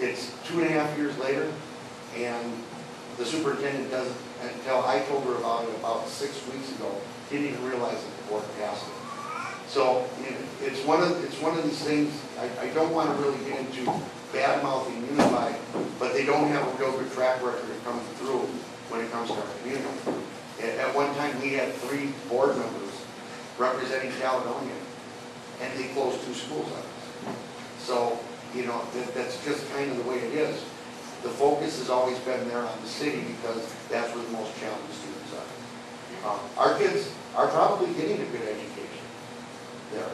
It's 2.5 years later, and the superintendent doesn't, until I told her about it about 6 weeks ago, didn't even realize that the board passed it. So it's one of these things. I don't want to really get into bad mouthing Unified, but they don't have a real good track record of coming through when it comes to our community. At one time, we had 3 board members representing Caledonia, and they closed 2 schools on us. So that's just kind of the way it is. The focus has always been there on the city because that's where the most challenged students are. Our kids are probably getting a good education there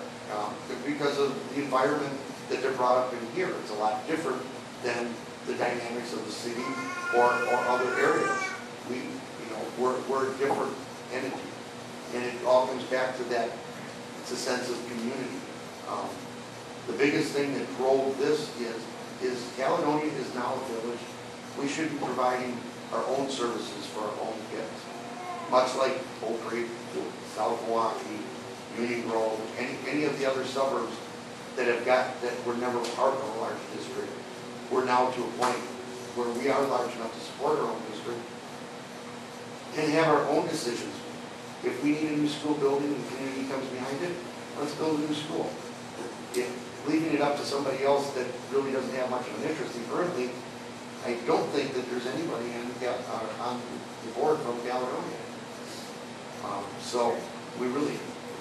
because of the environment that they're brought up in here. It's a lot different than the dynamics of the city or other areas. We're a different entity, and it all comes back to that. It's a sense of community. The biggest thing that drove this is Caledonia is now a village. We should be providing our own services for our own kids, much like Oak Creek, South Milwaukee, Union Grove, any of the other suburbs that were never part of a large district. We're now to a point where we are large enough to support our own district and have our own decisions. If we need a new school building and the community comes behind it, let's build a new school. Leaving it up to somebody else that really doesn't have much of an interest in currently, I don't think that there's anybody on the board from Caledonia. So we really,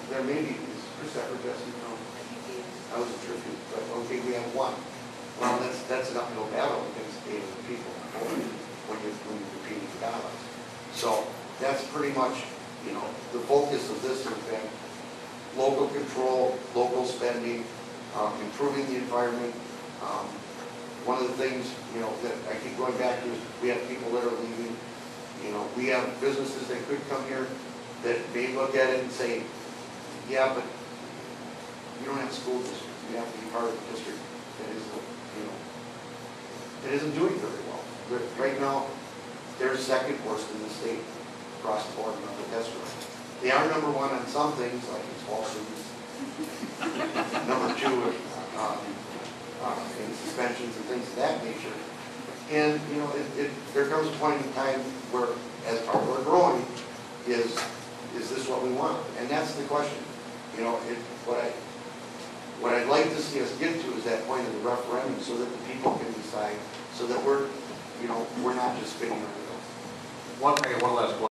there may be, is Chris ever Jesse from? I was a tribute, but okay, we have 1. Well, that's an uphill battle against 8 other people when you're competing for ballots. So that's pretty much, the focus of this has been local control, local spending, improving the environment. One of the things, that I keep going back to is we have people that are leaving. We have businesses that could come here that may look at it and say, yeah, but you don't have a school district. You have to be part of the district that isn't doing very well. Right now, they're second worst in the state across the board. That's right. They are number 1 on some things, like in small students. Number 2 in suspensions and things of that nature. And there comes a point in time where, as part of our growing, is this what we want? And that's the question. What I'd like to see us get to is that point of the referendum, so that the people can decide, so that we're not just spinning our wheels. One last one.